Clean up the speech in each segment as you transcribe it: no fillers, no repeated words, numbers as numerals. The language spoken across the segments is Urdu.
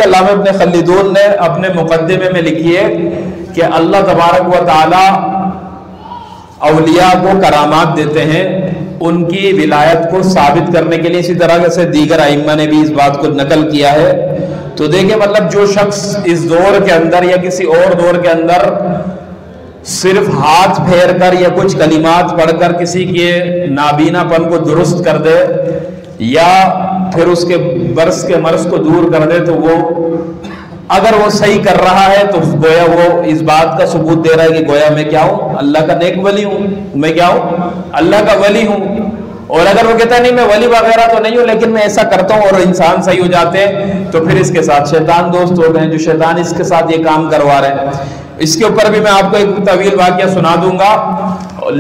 علامہ ابن خلدون نے اپنے مقدمے میں لکھی ہے کہ اللہ تبارک و تعالی اولیاء کو کرامات دیتے ہیں ان کی ولایت کو ثابت کرنے کے لیے، اسی طرح سے دیگر ائمہ نے بھی اس بات کو نقل کیا ہے۔ تو دیکھیں مطلب جو شخص اس دور کے اندر یا کسی اور دور کے اندر صرف ہاتھ پھیر کر یا کچھ کلمات پڑھ کر کسی کے نابینا پن کو درست کر دے یا پھر اس کے برس کے مرض کو دور کر دے، تو وہ اگر وہ صحیح کر رہا ہے تو گویا وہ اس بات کا ثبوت دے رہا ہے کہ گویا میں کیا ہوں، اللہ کا نیک ولی ہوں، میں کیا ہوں، اللہ کا ولی ہوں۔ اور اگر وہ کہتا ہے نہیں میں ولی وغیرہ تو نہیں ہوں لیکن میں ایسا کرتا ہوں اور انسان صحیح ہو جاتے ہیں، تو پھر اس کے ساتھ شیطان دوست ہو گئے، جو شیطان اس کے ساتھ یہ کام کروا رہے ہیں۔ اس کے اوپر بھی میں آپ کو ایک طویل واقعہ سنا دوں گا،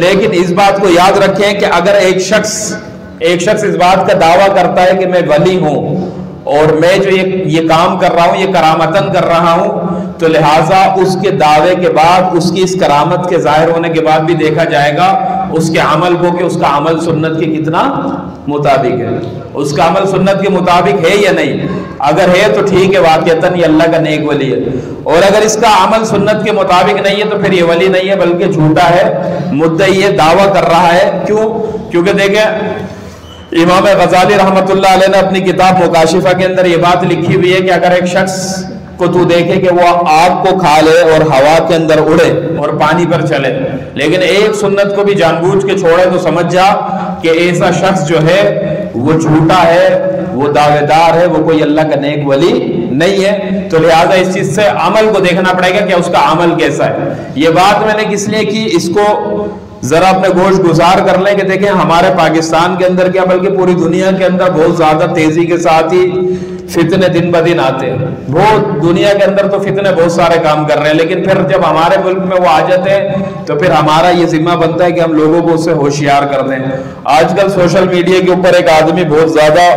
لیکن اس بات کو یاد رکھیں کہ اگر ایک شخص اس بات کا دعویٰ کرتا ہے کہ میں ولی ہوں اور میں جو یہ کام کر رہا ہوں یہ کرامتاً کر رہا ہوں، تو لہٰذا اس کے دعوے کے بعد، اس کی اس کرامت کے ظاہر ہونے کے بعد بھی دیکھا جائے گا اس کے عمل کو کہ اس کا عمل سنت کے کتنا مطابق ہے، اس کا عمل سنت کے مطابق ہے یا نہیں۔ اگر ہے تو ٹھیک ہے، واقعتاً یہ اللہ کا نیک ولی ہے، اور اگر اس کا عمل سنت کے مطابق نہیں ہے تو پھر یہ ولی نہیں ہے بلکہ جھوٹا ہے، مدعی ہے، دعویٰ کر رہا ہے۔ کیوں؟ کیونکہ دیکھیں امام غزالی رحمۃ اللہ علیہ نے اپنی کتاب مکاشفہ کے اندر یہ بات لکھی ہوئی ہے کہ اگر ایک شخص کو تو دیکھے کہ وہ آگ کو کھا لے اور ہوا کے اندر اڑے اور پانی پر چلے، لیکن ایک سنت کو بھی جان بوجھ کے چھوڑے، تو سمجھ جا کہ ایسا شخص جو ہے وہ جھوٹا ہے، وہ دعوے دار ہے، وہ کوئی اللہ کا نیک ولی نہیں ہے۔ تو لہٰذا اس چیز سے عمل کو دیکھنا پڑے گا کہ اس کا عمل کیسا ہے۔ یہ بات میں نے کس لیے کی، اس کو ذرا اپنے گوش گزار کر لیں کہ دیکھیں ہمارے پاکستان کے اندر کیا بلکہ پوری دنیا کے اندر بہت زیادہ تیزی کے ساتھ ہی فتنے دن بدن آتے ہیں۔ بہت دنیا کے اندر تو فتنے بہت سارے کام کر رہے ہیں، لیکن پھر جب ہمارے ملک میں وہ آ جاتے ہیں تو پھر ہمارا یہ ذمہ بنتا ہے کہ ہم لوگوں کو اس سے ہوشیار کر دیں۔ آج کل سوشل میڈیا کے اوپر ایک آدمی بہت زیادہ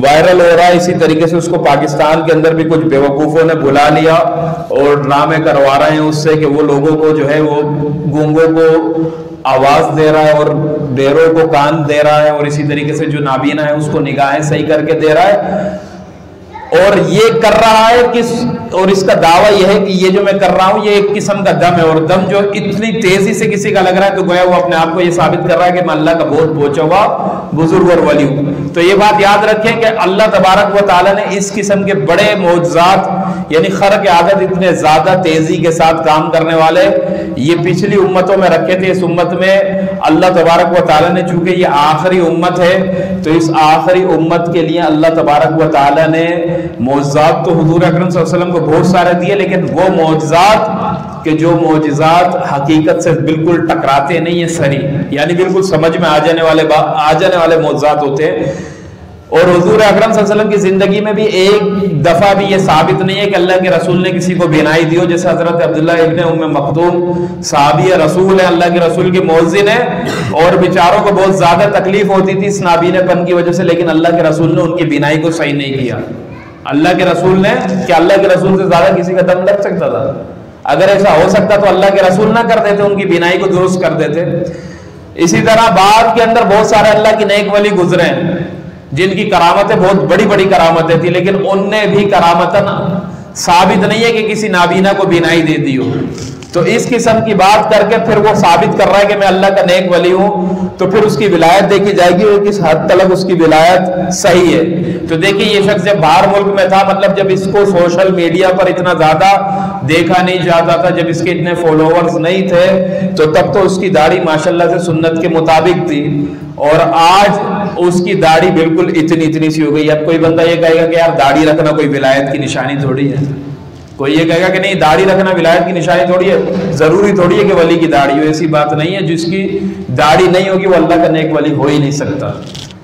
وائرل ہو رہا ہے، اسی طریقے سے اس کو پاکستان کے اندر بھی کچھ بیوقوفوں نے بلا لیا اور ڈرامے کروا رہے ہیں اس سے کہ وہ لوگوں کو جو ہے وہ گونگوں کو آواز دے رہا ہے اور بیروں کو کان دے رہا ہے، اور اسی طریقے سے جو نابینا ہے اس کو نگاہیں صحیح کر کے دے رہا ہے، اور یہ کر رہا ہے اور اس کا دعویٰ یہ ہے کہ یہ جو میں کر رہا ہوں یہ ایک قسم کا دم ہے، اور دم جو اتنی تیزی سے کسی کا لگ رہا ہے تو گویا وہ اپنے آپ کو یہ ثابت کر رہا ہے کہ میں اللہ کا بہت پہنچا ہوا بزرگ اور ولی ہوں۔ تو یہ بات یاد رکھیں کہ اللہ تبارک و تعالیٰ نے اس قسم کے بڑے معجزات، یعنی خرق عادت اتنے زیادہ تیزی کے ساتھ کام کرنے والے یہ پچھلی امتوں میں رکھے تھے۔ اس امت میں اللہ تبارک و تعالیٰ نے چونکہ یہ آخری امت ہے تو اس آخری امت کے لیے اللہ تبارک و تعالیٰ نے معجزات تو حضور اکرم صلی اللہ علیہ وسلم کو بہت سارے دیے، لیکن وہ معجزات کہ جو معجزات حقیقت سے بالکل ٹکراتے نہیں ہیں، سری یعنی بالکل سمجھ میں آ جانے والے معجزات ہوتے ہیں۔ اور حضور اکرم صلی اللہ علیہ وسلم کی زندگی میں بھی ایک دفعہ بھی یہ ثابت نہیں ہے کہ اللہ کے رسول نے کسی کو بینائی دی ہو، جیسے حضرت عبداللہ ابن ام مکتوم صحابی رسول ہے، اللہ کے رسول کی مؤذن ہے، اور بیچاروں کو بہت زیادہ تکلیف ہوتی تھی اس نابینے پن کی وجہ سے، لیکن اللہ کے رسول نے ان کی بینائی کو صحیح نہیں کیا۔ اللہ کے رسول نے کہ اللہ کے رسول سے زیادہ کسی کا دم لگ سکتا تھا؟ اگر ایسا ہو سکتا تو اللہ کے رسول نہ کر دیتے، ان کی بینائی کو درست کر دیتے۔ اسی طرح بعد کے اندر بہت سارے اللہ کی نیک ولی گزرے ہیں جن کی کرامتیں بہت بڑی بڑی کرامتیں تھیں، لیکن ان نے بھی کرامتاً ثابت نہیں ہے کہ کسی نابینا کو بینائی دے دی ہو۔ تو اس قسم کی بات کر کے پھر وہ ثابت کر رہا ہے کہ میں اللہ کا نیک ولی ہوں، تو پھر اس کی ولایت دیکھی جائے گی اور کس حد تک اس کی ولایت صحیح ہے۔ تو دیکھیے یہ شخص جب باہر ملک میں تھا، مطلب جب اس کو سوشل میڈیا پر اتنا زیادہ دیکھا نہیں جاتا تھا، جب اس کے اتنے فالوورز نہیں تھے، تو تب تو اس کی داڑھی ماشاءاللہ سے سنت کے مطابق تھی، اور آج اس کی داڑھی بالکل اتنی سی ہو گئی۔ اب کوئی بندہ یہ کہے گا کہ یار داڑھی رکھنا کوئی ولایت کی نشانی تھوڑی ہے، کوئی یہ کہے گا کہ نہیں داڑھی رکھنا ولایت کی نشانی تھوڑی ہے، ضروری تھوڑی ہے کہ ولی کی داڑھی ہو، ایسی بات نہیں ہے۔ جس کی داڑھی نہیں ہوگی وہ اللہ کا نیک ولی ہو ہی نہیں سکتا،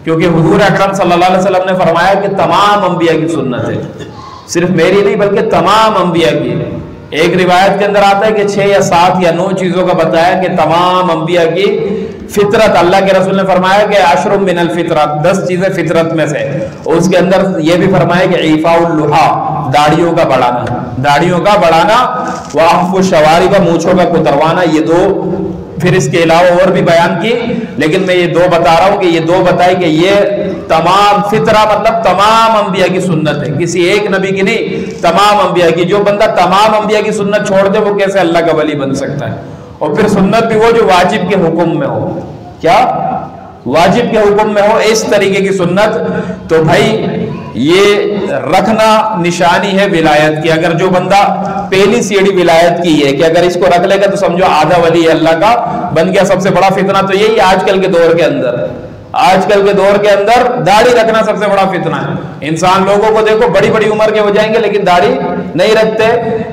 کیونکہ حضور اکرم صلی اللہ علیہ وسلم نے فرمایا کہ تمام انبیاء کی سنت ہے، صرف میری نہیں بلکہ تمام انبیاء کی۔ ایک روایت کے اندر آتا ہے کہ 6 یا 7 یا 9 چیزوں کا بتایا کہ تمام انبیاء کی فطرت، اللہ کے رسول نے فرمایا کہ 10 من الفطرت، 10 چیزیں فطرت میں سے، اور اس کے اندر یہ بھی فرمایا کہ عیفاء اللحا، داڑھیوں کا بڑھانا، وعفو الشوارب، مونچھوں کا کتروانا، یہ 2، پھر اس کے علاوہ اور بھی بیان کی لیکن میں یہ دو بتا رہا ہوں کہ یہ دو بتائی کہ یہ تمام فطرہ مطلب تمام انبیاء کی سنت ہے، کسی ایک نبی کی نہیں، تمام انبیاء کی۔ جو بندہ تمام انبیاء کی سنت چھوڑ دے وہ کیسے اللہ کا ولی بن سکتا ہے؟ اور پھر سنت بھی وہ جو واجب کے حکم میں ہو، کیا واجب کے حکم میں ہو، اس طریقے کی سنت۔ تو بھائی یہ رکھنا نشانی ہے ولایت کی۔ اگر جو بندہ پہلی سیڑھی ولایت کی ہے کہ اگر اس کو رکھ لے گا تو سمجھو آدھا ولی اللہ کا بن گیا۔ سب سے بڑا فتنہ تو یہی آج کل کے دور کے اندر، آج کل کے دور کے اندر داڑھی رکھنا سب سے بڑا فتنہ ہے۔ انسان لوگوں کو دیکھو بڑی بڑی عمر کے ہو جائیں گے لیکن داڑھی نہیں رکھتے،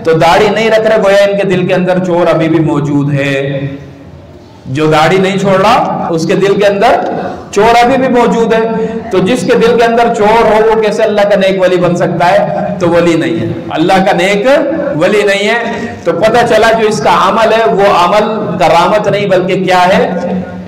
تو داڑھی نہیں رکھ رہے گویا ان کے دل کے اندر چور ابھی بھی موجود ہے۔ جو داڑھی نہیں چھوڑ رہا اس کے دل کے اندر چور ابھی بھی موجود ہے۔ تو جس کے دل کے اندر چور ہو وہ کیسے اللہ کا نیک ولی بن سکتا ہے؟ تو ولی نہیں ہے، اللہ کا نیک ولی نہیں ہے۔ تو پتہ چلا جو اس کا عمل ہے وہ عمل کرامت نہیں بلکہ کیا ہے؟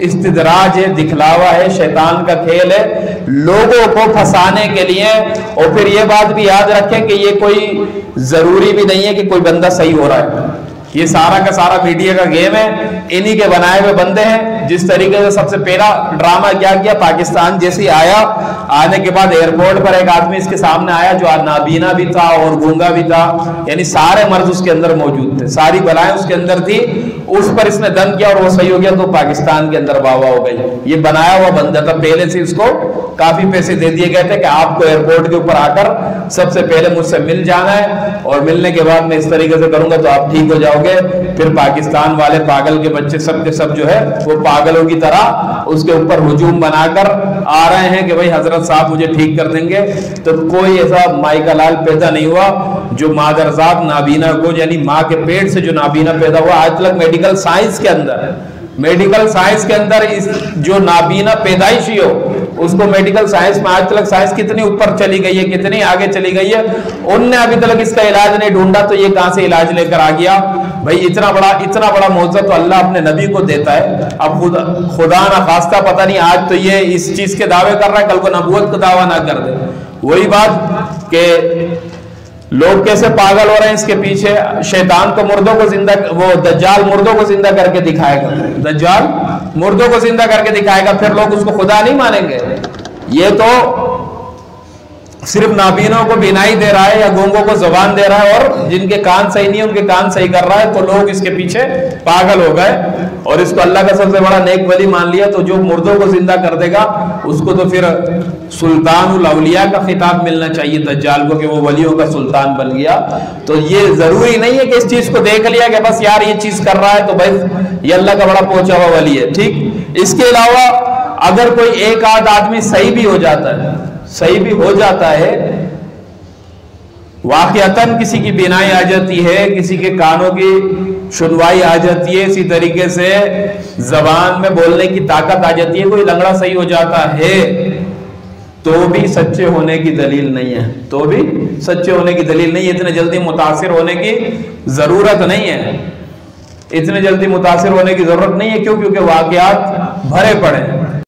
استدراج ہے، دکھلاوا ہے، شیطان کا کھیل ہے لوگوں کو پھنسانے کے لیے۔ اور پھر یہ بات بھی یاد رکھیں کہ یہ کوئی ضروری بھی نہیں ہے کہ کوئی بندہ صحیح ہو رہا ہے، یہ سارا کا سارا میڈیا کا گیم ہے، انہی کے بنائے ہوئے بندے ہیں۔ جس طریقے سے سب سے پہلا ڈرامہ کیا کیا، پاکستان جیسے آیا، آنے کے بعد ایئرپورٹ پر ایک آدمی اس کے سامنے آیا جو نابینا بھی تھا اور گونگا بھی تھا، یعنی سارے مرض اس کے اندر موجود تھے، ساری بلائیں اس کے اندر تھی، اس پر اس نے دم کیا اور وہ صحیح ہو گیا تو پاکستان کے اندر واہ واہ ہو گئی۔ یہ بنایا ہوا بندہ تھا، پہلے سے اس کو کافی پیسے دے دیے گئے تھے کہ آپ کو ایئرپورٹ کے اوپر آ کر سب سے پہلے مجھ سے مل جانا ہے اور ملنے کے بعد میں اس طریقے سے کروں گا تو آپ ٹھیک ہو جاؤ گے۔ پھر پاکستان والے پاگل کے بچے سب کے سب جو ہے وہ پاگلوں کی طرح اس کے اوپر ہجوم بنا کر آ رہے ہیں کہ بھائی حضرت صاحب مجھے ٹھیک کر دیں گے۔ تو کوئی ایسا مائی کا لال پیدا نہیں ہوا جو مادرزاد نابینا کو، یعنی ماں کے پیٹ سے جو نابینا پیدا ہوا، آج تک میڈیکل سائنس کے اندر جو نابینا پیدائشی ہو اس کو میڈیکل سائنس میں آج تک سائنس کتنی اوپر چلی گئی ہے، کتنی آگے چلی گئی ہے، ان نے ابھی تک اس کا علاج نہیں ڈھونڈا، تو یہ کہاں سے علاج لے کر آ گیا؟ بھائی اتنا بڑا معجزہ تو اللہ اپنے نبی کو دیتا ہے۔ اب خدا نہ خواستہ پتہ نہیں آج تو یہ اس چیز کے دعوے کر رہا ہے، کل کو نبوت کا دعویٰ نہ کر دے۔ وہی بات کہ لوگ کیسے پاگل ہو رہے ہیں اس کے پیچھے، شیطان تو مردوں کو زندہ، وہ دجال مردوں کو زندہ کر کے دکھائے گا، دجال مردوں کو زندہ کر کے دکھائے گا، پھر لوگ اس کو خدا نہیں مانیں گے۔ یہ تو صرف نابینوں کو بینائی دے رہا ہے یا گونگوں کو زبان دے رہا ہے، اور جن کے کان صحیح نہیں ان کے کان صحیح کر رہا ہے، تو لوگ اس کے پیچھے پاگل ہو گئے اور اس کو اللہ کا سب سے بڑا نیک ولی مان لیا۔ تو جو مردوں کو زندہ کر دے گا اس کو تو پھر سلطان الاولیاء کا خطاب ملنا چاہیے دجال کو کہ وہ ولیوں کا سلطان بن گیا۔ تو یہ ضروری نہیں ہے کہ اس چیز کو دیکھ لیا کہ بس یار یہ چیز کر رہا ہے تو بھائی یہ اللہ کا بڑا پہنچا ہوا ولی ہے، ٹھیک۔ اس کے علاوہ اگر کوئی ایک آدھ آدمی صحیح بھی ہو جاتا ہے، واقعتاً کسی کی بینائی آ جاتی ہے، کسی کے کانوں کی سنوائی آ جاتی ہے، اسی طریقے سے زبان میں بولنے کی طاقت آ جاتی ہے، کوئی لنگڑا صحیح ہو جاتا ہے، تو بھی سچے ہونے کی دلیل نہیں ہے، اتنے جلدی متاثر ہونے کی ضرورت نہیں ہے، کیوں؟ کیونکہ واقعات بھرے پڑے ہیں۔